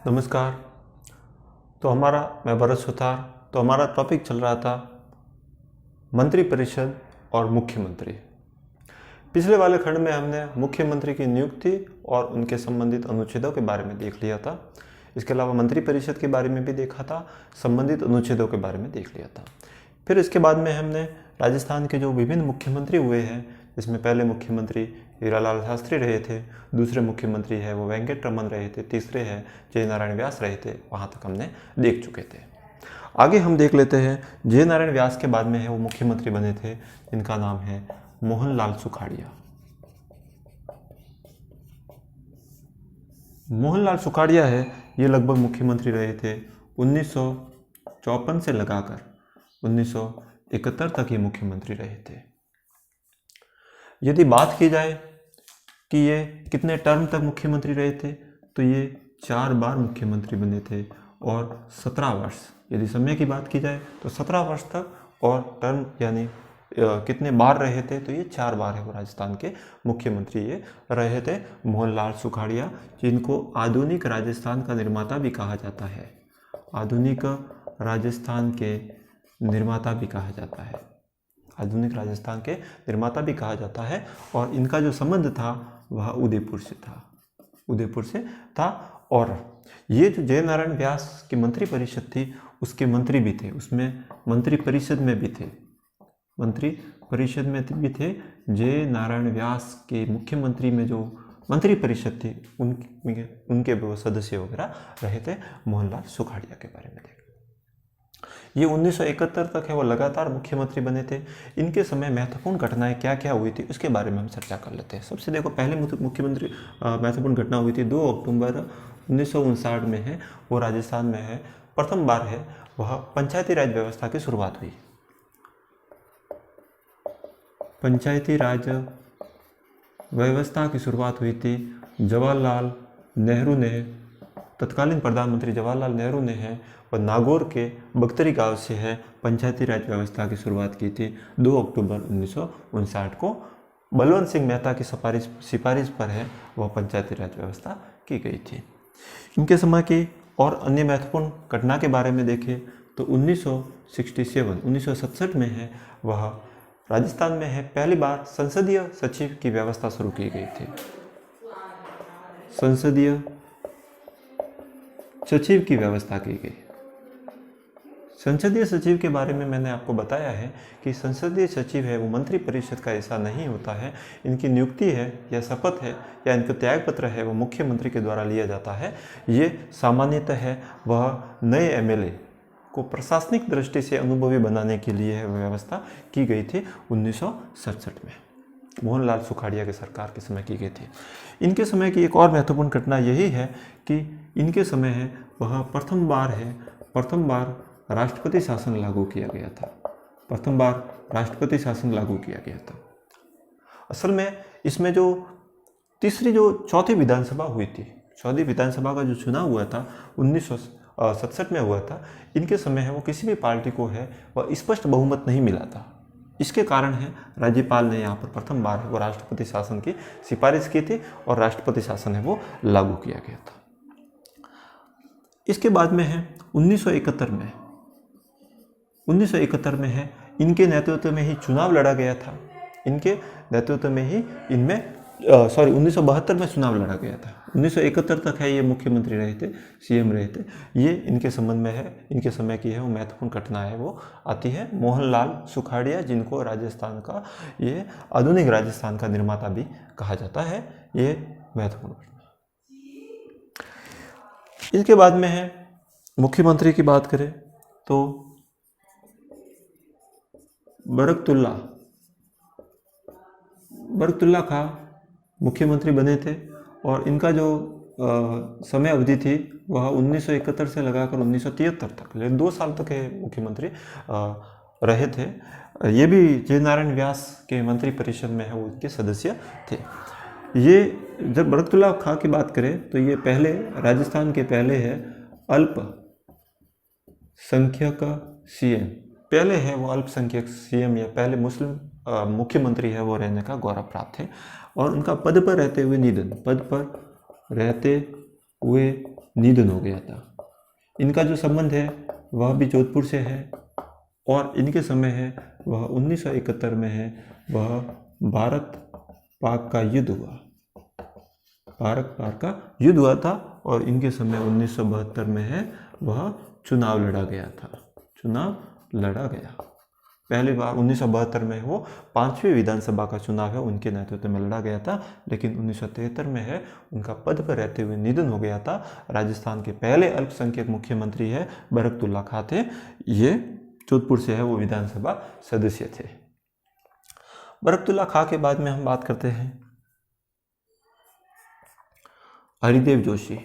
नमस्कार। मैं भरत सुतार। तो हमारा टॉपिक चल रहा था मंत्रिपरिषद और मुख्यमंत्री। पिछले वाले खंड में हमने मुख्यमंत्री की नियुक्ति और उनके संबंधित अनुच्छेदों के बारे में देख लिया था। इसके अलावा मंत्रिपरिषद के बारे में भी देखा था, संबंधित अनुच्छेदों के बारे में देख लिया था। फिर इसके बाद में हमने राजस्थान के जो विभिन्न मुख्यमंत्री हुए हैं, जिसमें पहले मुख्यमंत्री हीरालाल शास्त्री रहे थे, दूसरे मुख्यमंत्री है वो वेंकट रमन रहे थे, तीसरे है जय नारायण व्यास रहे थे, वहाँ तक हमने देख चुके थे। आगे हम देख लेते हैं जय नारायण व्यास के बाद में है वो मुख्यमंत्री बने थे, इनका नाम है मोहनलाल सुखाड़िया। मोहनलाल सुखाड़िया है, ये लगभग मुख्यमंत्री रहे थे 1954 से लगाकर 1971 तक ये मुख्यमंत्री रहे थे। यदि बात की जाए कि ये कितने टर्म तक मुख्यमंत्री रहे थे, तो ये 4 बार मुख्यमंत्री बने थे और 17 वर्ष, यदि समय की बात की जाए तो 17 वर्ष तक, और टर्म यानी कितने बार रहे थे, तो ये 4 बार है वो राजस्थान के मुख्यमंत्री ये रहे थे। मोहनलाल सुखाड़िया, जिनको आधुनिक राजस्थान का निर्माता भी कहा जाता है, आधुनिक राजस्थान के निर्माता भी कहा जाता है, आधुनिक राजस्थान के निर्माता भी कहा जाता है। और इनका जो संबंध था वह उदयपुर से था। और ये जो जय नारायण व्यास की मंत्रिपरिषद थी, उसके मंत्री भी थे, उसमें मंत्रिपरिषद में भी थे। जय नारायण व्यास के मुख्यमंत्री में जो मंत्रिपरिषद थी, उनके वो सदस्य वगैरह रहे थे। मोहनलाल सुखाड़िया के बारे में देखें, ये 1971 तक है वो लगातार मुख्यमंत्री बने थे। इनके समय महत्वपूर्ण घटनाएं क्या क्या हुई थी, उसके बारे में हम चर्चा कर लेते हैं। सबसे देखो, पहले मुख्यमंत्री महत्वपूर्ण घटना हुई थी 2 अक्टूबर 1959 में है, वो राजस्थान में है। प्रथम बार है वह पंचायती राज व्यवस्था की शुरुआत हुई। पंचायती राज व्यवस्था की शुरुआत हुई थी जवाहरलाल नेहरू ने, तत्कालीन प्रधानमंत्री जवाहरलाल नेहरू ने है और नागौर के बख्तरी गांव से है पंचायती राज व्यवस्था की शुरुआत की थी 2 अक्टूबर 1959 को। बलवंत सिंह मेहता की सिफारिश पर है वह पंचायती राज व्यवस्था की गई थी। इनके समय की और अन्य महत्वपूर्ण घटना के बारे में देखें तो 1967 में है वह राजस्थान में है पहली बार संसदीय सचिव की व्यवस्था शुरू की गई थी। संसदीय सचिव की व्यवस्था की गई। संसदीय सचिव के बारे में मैंने आपको बताया है कि संसदीय सचिव है वो मंत्रिपरिषद का हिस्सा नहीं होता है। इनकी नियुक्ति है या शपथ है या इनका त्यागपत्र है वो मुख्यमंत्री के द्वारा लिया जाता है। ये सामान्यतः है वह नए एमएलए को प्रशासनिक दृष्टि से अनुभवी बनाने के लिए व्यवस्था की गई थी 1967 में। मोहनलाल सुखाड़िया के सरकार के समय की गई थी। इनके समय की एक और महत्वपूर्ण घटना यही है कि इनके समय है वह प्रथम बार राष्ट्रपति शासन लागू किया गया था। असल में इसमें जो चौथी विधानसभा हुई थी, चौथी विधानसभा का जो चुनाव हुआ था 1967 में हुआ था, इनके समय है वो किसी भी पार्टी को है वह स्पष्ट बहुमत नहीं मिला था। इसके कारण है राज्यपाल ने यहाँ पर प्रथम बार वो राष्ट्रपति शासन की सिफारिश की थी और राष्ट्रपति शासन है वो लागू किया गया था। इसके बाद में है 1971 में है इनके नेतृत्व में ही चुनाव लड़ा गया था। 1972 में चुनाव लड़ा गया था। 1971 तक है ये मुख्यमंत्री रहे थे, सीएम रहे थे। ये इनके संबंध में है, इनके समय की है वो महत्वपूर्ण घटना है वो आती है मोहनलाल सुखाड़िया, जिनको राजस्थान का ये आधुनिक राजस्थान का निर्माता भी कहा जाता है। ये महत्वपूर्ण घटना। इसके बाद में है मुख्यमंत्री की बात करें तो बरकतुल्ला खां मुख्यमंत्री बने थे और इनका जो समय अवधि थी वह 1971 से लगाकर 1973 तक, 2 साल तक ये मुख्यमंत्री रहे थे। ये भी जय नारायण व्यास के मंत्रिपरिषद में है वो उनके सदस्य थे। ये जब बरकतुल्ला खां की बात करें तो ये पहले राजस्थान के पहले है अल्पसंख्यक सीएम, पहले है वो अल्पसंख्यक सीएम या पहले मुस्लिम मुख्यमंत्री है वो रहने का गौरव प्राप्त है। और उनका पद पर रहते हुए निधन हो गया था। इनका जो संबंध है वह भी जोधपुर से है और इनके समय है वह 1971 में है, वह भारत पाक का युद्ध हुआ, भारत पाक का युद्ध हुआ था और इनके समय 1972 में है वह चुनाव लड़ा गया था, चुनाव लड़ा गया पहली बार 1972 में। वो 5वीं विधानसभा का चुनाव है उनके नेतृत्व में लड़ा गया था, लेकिन 1973 में है उनका पद पर रहते हुए निधन हो गया था। राजस्थान के पहले अल्पसंख्यक मुख्यमंत्री है बरकतुल्ला खां थे, ये जोधपुर से है, वो विधानसभा सदस्य थे। बरकतुल्ला खां के बाद में हम बात करते हैं हरिदेव जोशी।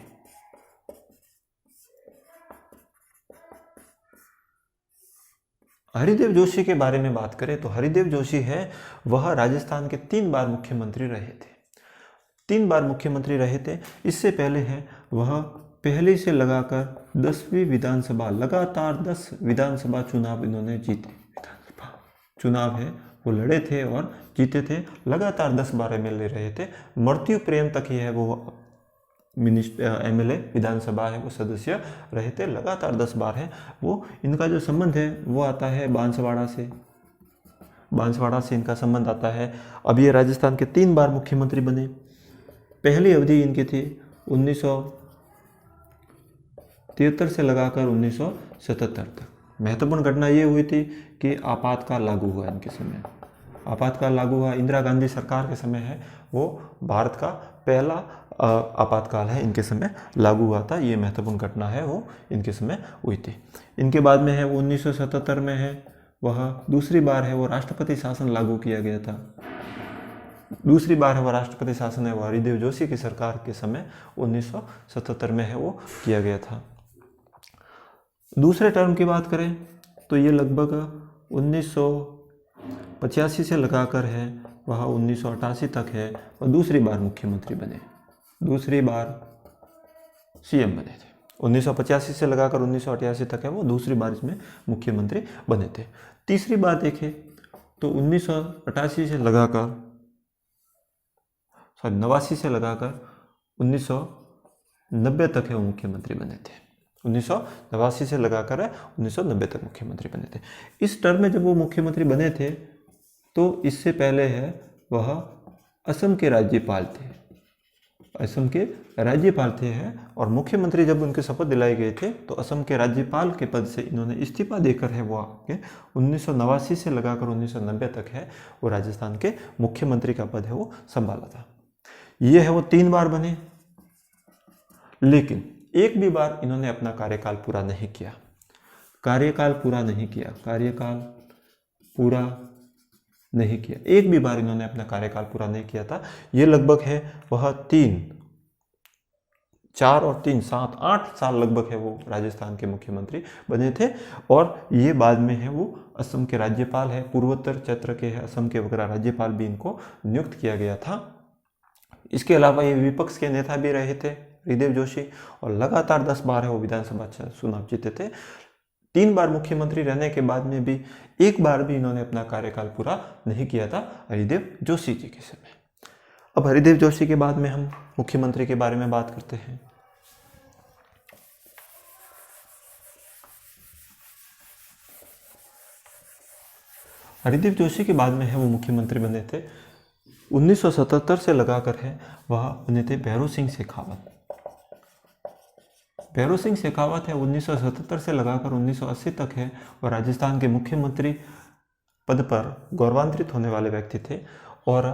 हरिदेव जोशी के बारे में बात करें तो हरिदेव जोशी है वह राजस्थान के 3 बार मुख्यमंत्री रहे थे, 3 बार मुख्यमंत्री रहे थे। इससे पहले है वह पहले से लगाकर 10वीं विधानसभा, लगातार 10 विधानसभा चुनाव इन्होंने जीते, विधानसभा चुनाव है वो लड़े थे और जीते थे, लगातार 10 बार एमएलए रहे थे। मृत्यु पर्यंत तक ही है वो एमएलए विधानसभा है वो सदस्य रहे थे, लगातार 10 बार है वो। इनका जो संबंध है वो आता है बांसवाड़ा से, बांसवाड़ा से इनका संबंध आता है। अब ये राजस्थान के 3 बार मुख्यमंत्री बने। पहली अवधि इनकी थी 1973 से लगाकर 1977 तक। महत्वपूर्ण घटना ये हुई थी कि आपातकाल लागू हुआ इनके समय, आपातकाल लागू हुआ इंदिरा गांधी सरकार के समय है वो भारत का पहला आपातकाल है इनके समय लागू हुआ था। ये महत्वपूर्ण घटना है वो इनके समय हुई थी। इनके बाद में है वो 1977 में है वह दूसरी बार है वो राष्ट्रपति शासन लागू किया गया था, दूसरी बार है वो राष्ट्रपति शासन है वो हरिदेव जोशी की सरकार के समय 1977 में है वो किया गया था। दूसरे टर्म की बात करें तो ये लगभग 1985 से लगाकर है वह 1988 तक है और दूसरी बार मुख्यमंत्री बने, दूसरी बार सीएम बने थे। 1985 से लगाकर 1988 तक है वो दूसरी बार इसमें मुख्यमंत्री बने थे। तीसरी बार देखें तो 1988 से लगाकर 89 से लगाकर 1990 तक है वो मुख्यमंत्री बने थे, 1989 से लगाकर 1990 तक मुख्यमंत्री बने थे। इस टर्म में जब वो मुख्यमंत्री बने थे तो इससे पहले है वह असम के राज्यपाल थे, असम के राज्यपाल थे हैं और मुख्यमंत्री जब उनके शपथ दिलाए गए थे तो असम के राज्यपाल के पद से इन्होंने इस्तीफा देकर है वो आके 1989 से लगाकर 1990 तक है वो राजस्थान के मुख्यमंत्री का पद है वो संभाला था। ये है वो 3 बार बने, लेकिन एक भी बार इन्होंने अपना कार्यकाल पूरा नहीं किया, कार्यकाल पूरा नहीं किया, कार्यकाल पूरा नहीं किया, एक भी बार इन्होंने अपना कार्यकाल पूरा नहीं किया था। ये लगभग है वह 4 और 3 7 8 साल लगभग है वो राजस्थान के मुख्यमंत्री बने थे और ये बाद में है वो असम के राज्यपाल है, पूर्वोत्तर क्षेत्र के है असम के वगैरह राज्यपाल भी इनको नियुक्त किया गया था। इसके अलावा ये विपक्ष के नेता भी रहे थे हरिदेव जोशी और लगातार 10 बार है वो विधानसभा चुनाव जीते थे। 3 बार मुख्यमंत्री रहने के बाद में भी एक बार भी इन्होंने अपना कार्यकाल पूरा नहीं किया था हरिदेव जोशी जी के समय। अब हरिदेव जोशी के बाद में हम मुख्यमंत्री के बारे में बात करते हैं। हरिदेव जोशी के बाद में है वो मुख्यमंत्री बने थे 1977 से लगाकर है वह बने थे भैरों सिंह शेखावत। भैरों सिंह शेखावत है 1977 से लगाकर 1980 तक है और राजस्थान के मुख्यमंत्री पद पर गौरवान्वित होने वाले व्यक्ति थे और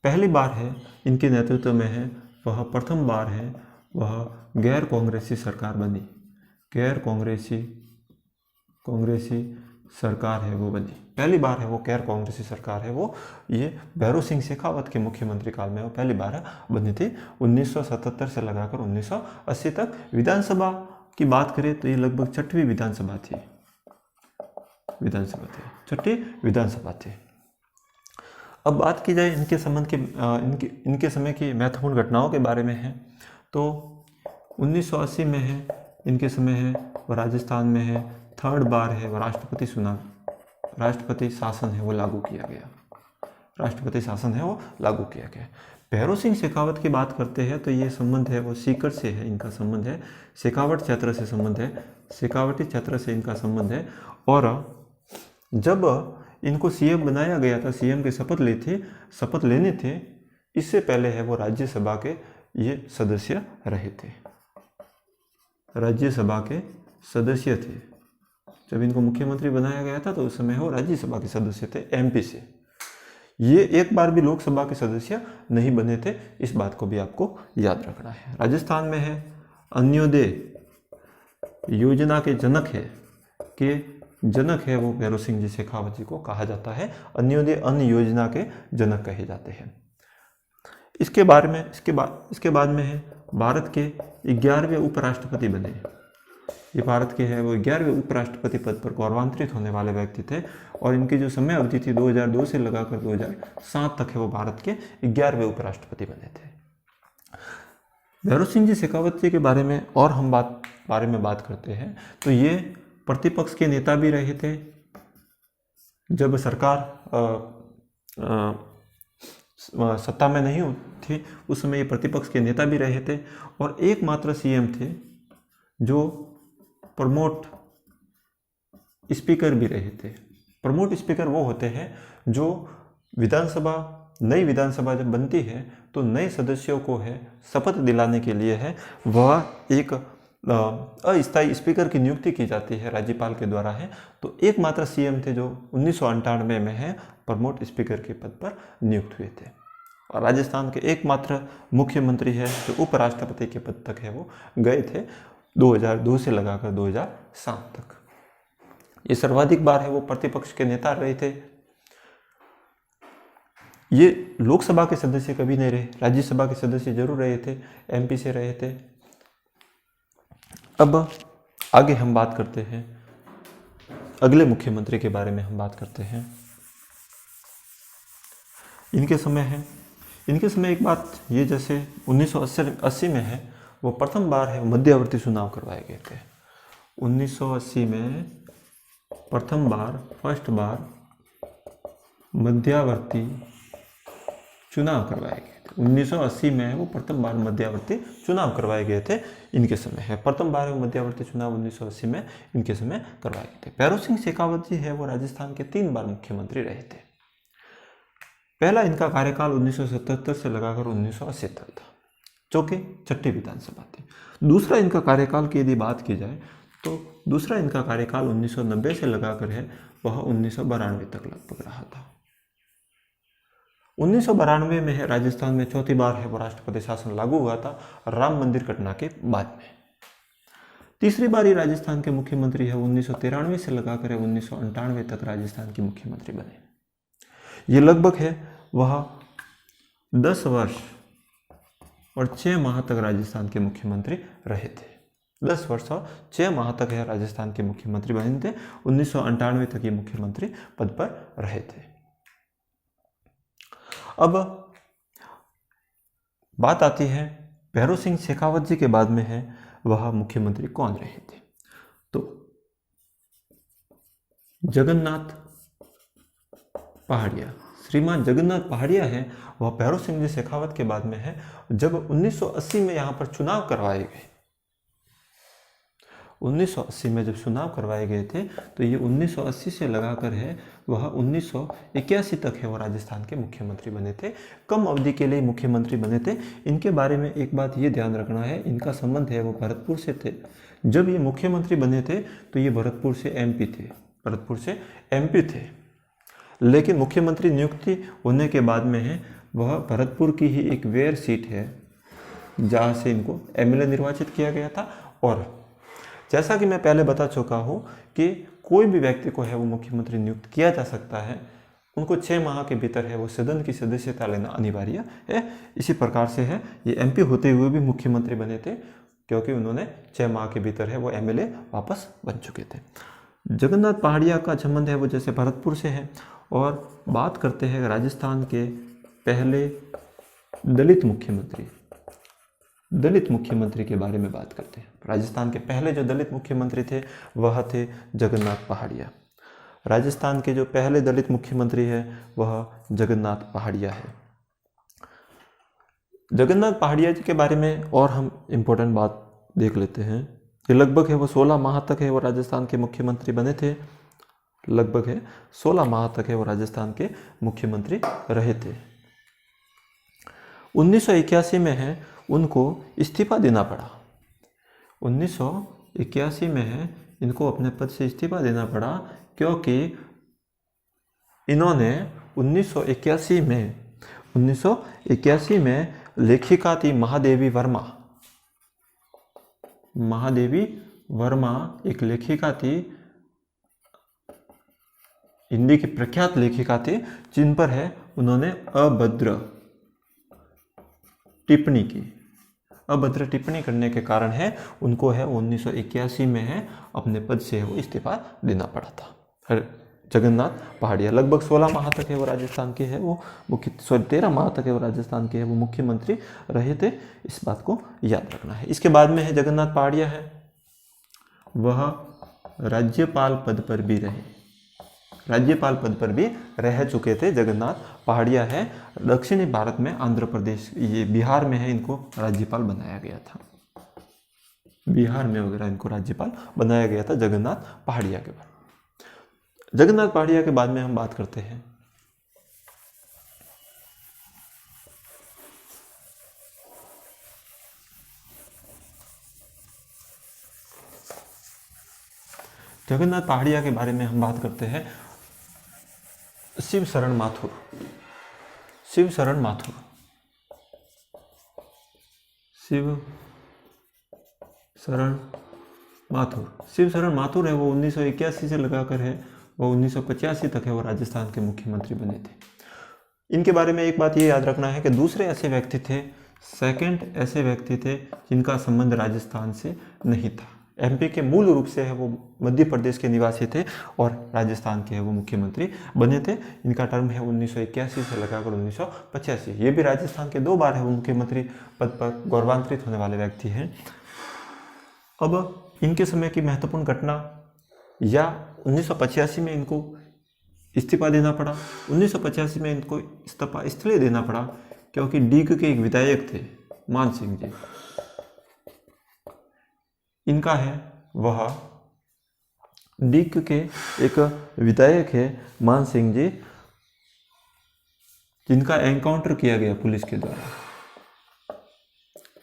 पहली बार है इनके नेतृत्व में है वह प्रथम बार है वह गैर कांग्रेसी सरकार बनी, गैर कांग्रेसी सरकार है वो बनी, पहली बार है वो गैर कांग्रेसी सरकार है वो ये भैरों सिंह शेखावत के मुख्यमंत्री काल में वो पहली बार बनी थी 1977 से लगाकर 1980 तक। विधानसभा की बात करें तो ये लगभग 6वीं विधानसभा थी, छठी विधानसभा थी। अब बात की जाए इनके संबंध के इनके समय की महत्वपूर्ण घटनाओं के बारे में है तो 1980 में है इनके समय है वो राजस्थान में है 3rd बार है वो राष्ट्रपति शासन है वो लागू किया गया, राष्ट्रपति शासन है वो लागू किया गया। भैरव सिंह शेखावत की बात करते हैं तो ये संबंध है वो सीकर से है, इनका संबंध है, शेखावत क्षेत्र से संबंध है, शेखावती क्षेत्र से इनका संबंध है। और जब इनको सीएम बनाया गया था, सीएम के शपथ लेने थे, इससे पहले है वो राज्यसभा के ये सदस्य रहे थे, राज्यसभा के सदस्य थे। जब इनको मुख्यमंत्री बनाया गया था तो उस समय वो राज्यसभा के सदस्य थे, एमपी से। ये एक बार भी लोकसभा के सदस्य नहीं बने थे, इस बात को भी आपको याद रखना है। राजस्थान में है अन्योदय योजना के जनक है वो भैरव सिंह जी शेखावत जी को कहा जाता है। अन्योदय अन्न योजना के जनक कहे जाते हैं। इसके बाद में है भारत के 11वें उपराष्ट्रपति बने। ये भारत के है वो 11वें उपराष्ट्रपति पद पर गौरवान्वित होने वाले व्यक्ति थे और इनकी जो समय अवधि थी 2002 से लगाकर 2007 तक है वो भारत के 11वें उपराष्ट्रपति बने थे। भैरव सिंह जी शेखावत जी के बारे में और हम बात करते हैं तो ये प्रतिपक्ष के नेता भी रहे थे। जब सरकार सत्ता में नहीं थी उस समय ये प्रतिपक्ष के नेता भी रहे थे और एकमात्र सीएम थे जो प्रमोट स्पीकर भी रहे थे। प्रमोट स्पीकर वो होते हैं जो नई विधानसभा जब बनती है तो नए सदस्यों को है शपथ दिलाने के लिए है वह एक अस्थायी स्पीकर की नियुक्ति की जाती है, राज्यपाल के द्वारा है। तो एकमात्र सीएम थे जो 1998 में है प्रमोट स्पीकर के पद पर नियुक्त हुए थे। और राजस्थान के एकमात्र मुख्यमंत्री है जो उपराष्ट्रपति के पद तक है वो गए थे 2002 से लगाकर 2007 तक। ये सर्वाधिक बार है वो प्रतिपक्ष के नेता रहे थे। ये लोकसभा के सदस्य कभी नहीं रहे, राज्यसभा के सदस्य जरूर रहे थे, एमपी से रहे थे। अब आगे हम बात करते हैं अगले मुख्यमंत्री के बारे में हम बात करते हैं। इनके समय एक बात ये जैसे 1980 में है वो प्रथम बार है मध्यावर्ती चुनाव करवाए गए थे। 1980 में फर्स्ट बार मध्यावर्ती चुनाव करवाए गए थे। 1980 में वो प्रथम बार मध्यावर्ती चुनाव करवाए गए थे। इनके समय है प्रथम बार मध्यावर्ती चुनाव 1980 में इनके समय करवाए गए थे। भैरव सिंह शेखावत जी है वो राजस्थान के 3 बार मुख्यमंत्री रहे थे। पहला इनका कार्यकाल 1977 से लगाकर 1980 तक था जो कि 6ठी विधानसभा थी। दूसरा इनका कार्यकाल की यदि बात की जाए तो दूसरा इनका कार्यकाल 1990 से लगाकर है वह 1992 तक लगभग रहा था। 1992 में है राजस्थान में चौथी बार है वो राष्ट्रपति शासन लागू हुआ था राम मंदिर घटना के बाद में। तीसरी बार ये राजस्थान के मुख्यमंत्री है 1993 से लगाकर 1998 तक राजस्थान के मुख्यमंत्री बने। ये लगभग है वह 10 वर्ष और 6 माह तक राजस्थान के मुख्यमंत्री रहे थे। 10 वर्ष और 6 माह तक है राजस्थान के मुख्यमंत्री बने थे। 1998 तक ये मुख्यमंत्री पद पर रहे थे। अब बात आती है भैरव सिंह शेखावत जी के बाद में है वह मुख्यमंत्री कौन रहे थे। तो जगन्नाथ पहाड़िया, श्रीमान जगन्नाथ पहाड़िया है वह भैरव सिंह जी शेखावत के बाद में है। जब 1980 में यहाँ पर चुनाव करवाए गए, 1980 में जब चुनाव करवाए गए थे तो ये 1980 से लगाकर है वह 1981 तक है वो राजस्थान के मुख्यमंत्री बने थे। कम अवधि के लिए मुख्यमंत्री बने थे। इनके बारे में एक बात ये ध्यान रखना है, इनका संबंध है वो भरतपुर से थे। जब ये मुख्यमंत्री बने थे तो ये भरतपुर से एमपी थे, लेकिन मुख्यमंत्री नियुक्ति होने के बाद में है वह भरतपुर की ही एक वेयर सीट है जहाँ से इनको एमएलए निर्वाचित किया गया था। और जैसा कि मैं पहले बता चुका हूँ कि कोई भी व्यक्ति को है वो मुख्यमंत्री नियुक्त किया जा सकता है, उनको 6 माह के भीतर है वो सदन की सदस्यता लेना अनिवार्य है। इसी प्रकार से है ये एमपी होते हुए भी मुख्यमंत्री बने थे क्योंकि उन्होंने 6 माह के भीतर है वो एमएलए वापस बन चुके थे। जगन्नाथ पहाड़िया का संबंध है वो जैसे भरतपुर से है। और बात करते हैं राजस्थान के पहले दलित मुख्यमंत्री के बारे में बात करते हैं। राजस्थान के पहले जो दलित मुख्यमंत्री थे वह थे जगन्नाथ पहाड़िया। राजस्थान के जो पहले दलित मुख्यमंत्री है वह जगन्नाथ पहाड़िया है। जगन्नाथ पहाड़िया जी के बारे में और हम इम्पोर्टेंट बात देख लेते हैं। ये लगभग है वो 16 माह तक है वो राजस्थान के मुख्यमंत्री बने थे। लगभग है 16 माह तक है वो राजस्थान के मुख्यमंत्री रहे थे। 1981 में है उनको इस्तीफा देना पड़ा। 1981 में है इनको अपने पद से इस्तीफा देना पड़ा क्योंकि इन्होंने 1981 में लेखिका थी महादेवी वर्मा। महादेवी वर्मा एक लेखिका थी, हिंदी की प्रख्यात लेखिका थी, जिन पर है उन्होंने अभद्र टिप्पणी की। अभद्र टिप्पणी करने के कारण है उनको है 1981 में है अपने पद से वो इस्तीफा देना पड़ा था। जगन्नाथ पहाड़िया लगभग 16 माह तक है वो राजस्थान के है वो 13 माह तक है वो राजस्थान के है वो मुख्यमंत्री रहे थे। इस बात को याद रखना है। इसके बाद में है जगन्नाथ पहाड़िया है, वह राज्यपाल पद पर भी रहे। राज्यपाल पद पर भी रह चुके थे। जगन्नाथ पहाड़िया है दक्षिणी भारत में आंध्र प्रदेश, ये बिहार में है इनको राज्यपाल बनाया गया था। बिहार में वगैरह इनको राज्यपाल बनाया गया था जगन्नाथ पहाड़िया के बाद। जगन्नाथ पहाड़िया के बाद में हम बात करते हैं जगन्नाथ पहाड़िया के बारे में हम बात करते हैं शिव शरण माथुर। शिव शरण माथुर, शिव शरण माथुर, शिव शरण माथुर है वो 1981 से लगाकर है वो 1985 तक है वो राजस्थान के मुख्यमंत्री बने थे। इनके बारे में एक बात ये याद रखना है कि दूसरे ऐसे व्यक्ति थे, सेकंड ऐसे व्यक्ति थे जिनका संबंध राजस्थान से नहीं था। एमपी के मूल रूप से है वो मध्य प्रदेश के निवासी थे और राजस्थान के है वो मुख्यमंत्री बने थे। इनका टर्म है 1981 से लगाकर 1985। ये भी राजस्थान के 2 बार है वो मुख्यमंत्री पद पर गौरवान्वित होने वाले व्यक्ति हैं। अब इनके समय की महत्वपूर्ण घटना, या 1985 में इनको इस्तीफा देना पड़ा। 1985 में इनको इस्तीफा इसलिए देना पड़ा क्योंकि डीग के एक विधायक थे मान सिंह जी, इनका है वह डीग के एक विधायक है मान सिंह जी, जिनका एनकाउंटर किया गया पुलिस के द्वारा।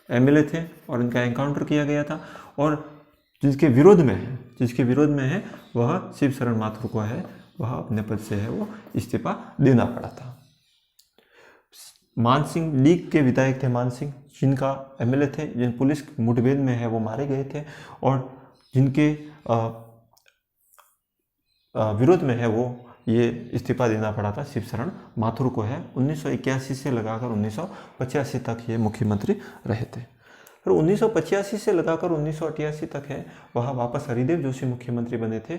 एमएलए थे और इनका एनकाउंटर किया गया था और जिसके विरोध में है वह शिव शरण माथुर को है वह अपने पद से है वो इस्तीफा देना पड़ा था। मान सिंह लीग के विधायक थे, मान सिंह जिनका एमएलए थे, जिन पुलिस मुठभेड़ में है वो मारे गए थे और जिनके विरोध में है वो ये इस्तीफा देना पड़ा था। शिव शरण माथुर को है 1981 से लगाकर 1985 तक ये मुख्यमंत्री रहे थे। फिर 1985 से लगाकर 1988 तक है वह वापस हरिदेव जोशी मुख्यमंत्री बने थे।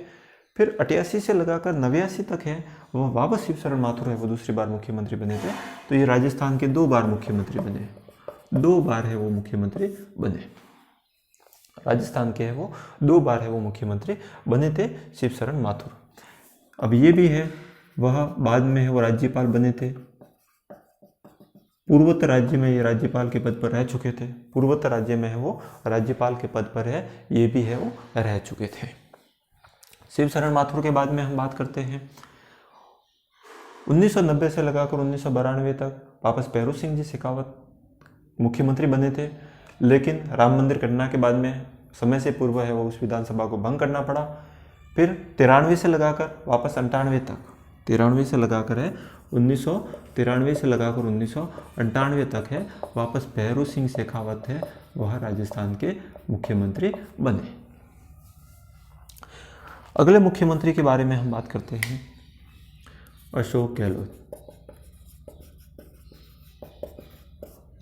फिर 88 से लगाकर 89 तक है वह वापस शिव शरण माथुर है वो दूसरी बार मुख्यमंत्री बने थे। तो ये राजस्थान के 2 बार मुख्यमंत्री बने, 2 बार है वो मुख्यमंत्री बने। राजस्थान के है वो 2 बार है वो मुख्यमंत्री बने थे शिव शरण माथुर। अब ये भी है वह बाद में है वो राज्यपाल बने थे। पूर्वोत्तर राज्य में ये राज्यपाल के पद पर रह चुके थे। पूर्वोत्तर राज्य में है वो राज्यपाल के पद पर है ये भी है वो रह चुके थे। शिव शरण माथुर के बाद में हम बात करते हैं 1990 से लगाकर 1992 तक वापस भैरू सिंह जी शेखावत मुख्यमंत्री बने थे, लेकिन राम मंदिर घटना के बाद में समय से पूर्व है वो उस विधानसभा को भंग करना पड़ा। फिर 93 से लगाकर वापस 98 तक, 93 से लगाकर है 1993 से लगाकर 1998 तक है वापस भैरू सिंह शेखावत है वह राजस्थान के मुख्यमंत्री बने। अगले मुख्यमंत्री के बारे में हम बात करते हैं अशोक गहलोत।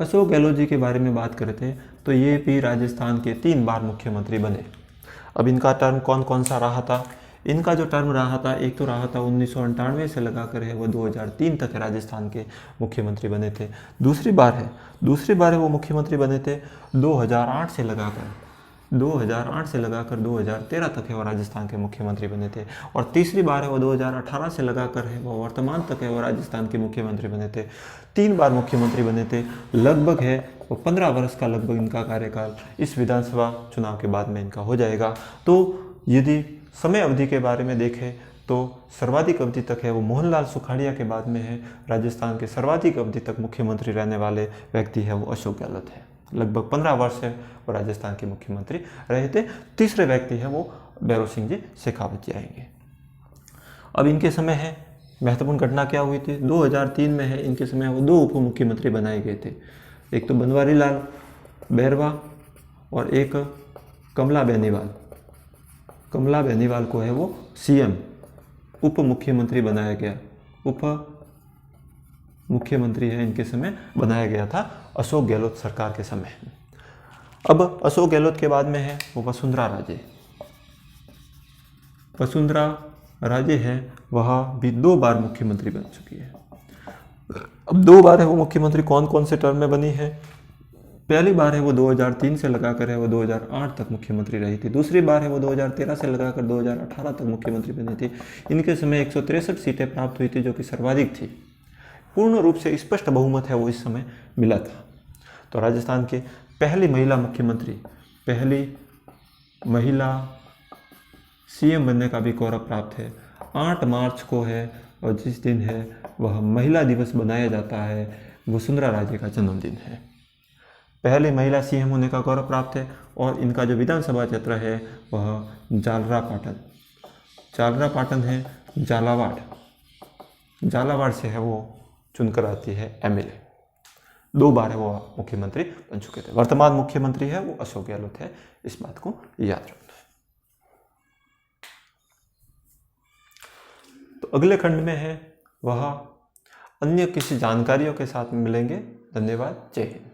अशोक गहलोत जी के बारे में बात करते तो ये भी राजस्थान के 3 बार मुख्यमंत्री बने। अब इनका टर्म कौन कौन सा रहा था? इनका जो टर्म रहा था, एक तो रहा था 1998 से लगाकर है वो 2003 तक राजस्थान के मुख्यमंत्री बने थे। दूसरी बार है वो मुख्यमंत्री बने थे 2008 से लगाकर 2008 से लगाकर 2013 तक है वो राजस्थान के मुख्यमंत्री बने थे। और तीसरी बार है वो 2018 से लगाकर है वो वर्तमान तक है वो राजस्थान के मुख्यमंत्री बने थे। 3 बार मुख्यमंत्री बने थे। लगभग है वो 15 वर्ष का लगभग इनका कार्यकाल इस विधानसभा चुनाव के बाद में इनका हो जाएगा। तो यदि समय अवधि के बारे में देखें तो सर्वाधिक अवधि तक है वो मोहनलाल सुखाड़िया के बाद में है राजस्थान के सर्वाधिक अवधि तक मुख्यमंत्री रहने वाले व्यक्ति है वो अशोक गहलोत है। लगभग 15 वर्ष है वो राजस्थान के मुख्यमंत्री रहे थे। तीसरे व्यक्ति है वो भैरों सिंह जी शेखावत जी आएंगे। अब इनके समय है महत्वपूर्ण घटना क्या हुई थी, 2003 में है इनके समय वो 2 उप मुख्यमंत्री बनाए गए थे। एक तो बनवारी लाल बैरवा और एक कमला बेनीवाल। कमला बेनीवाल को है वो सीएम उप मुख्यमंत्री बनाया गया। उप मुख्यमंत्री है इनके समय बनाया गया था अशोक गहलोत सरकार के समय। अब अशोक गहलोत के बाद में है वो वसुंधरा राजे। वसुंधरा राजे है वह भी 2 बार मुख्यमंत्री बन चुकी है। अब 2 बार है वो मुख्यमंत्री कौन कौन से टर्म में बनी है। पहली बार है वो 2003 से लगाकर है वो 2008 तक मुख्यमंत्री रही थी। दूसरी बार है वो 2013 से लगाकर 2018 तक मुख्यमंत्री बनी थी। इनके समय 163 सीटें प्राप्त हुई थी जो कि सर्वाधिक थी। पूर्ण रूप से स्पष्ट बहुमत है वो इस समय मिला था। तो राजस्थान के पहली महिला मुख्यमंत्री, पहली महिला सीएम बनने का भी गौरव प्राप्त है। 8 मार्च को है और जिस दिन है वह महिला दिवस बनाया जाता है, वसुंधरा राजे का जन्मदिन है। पहले महिला सीएम होने का गौरव प्राप्त है। और इनका जो विधानसभा क्षेत्र है वह जालरा पाटन है, झालावाड़ से है वो चुनकर आती है एमएलए। 2 बार है वो मुख्यमंत्री बन चुके थे। वर्तमान मुख्यमंत्री है वो अशोक गहलोत है, इस बात को याद रखना है। तो अगले खंड में है वह अन्य किसी जानकारियों के साथ मिलेंगे। धन्यवाद। जय हिंद।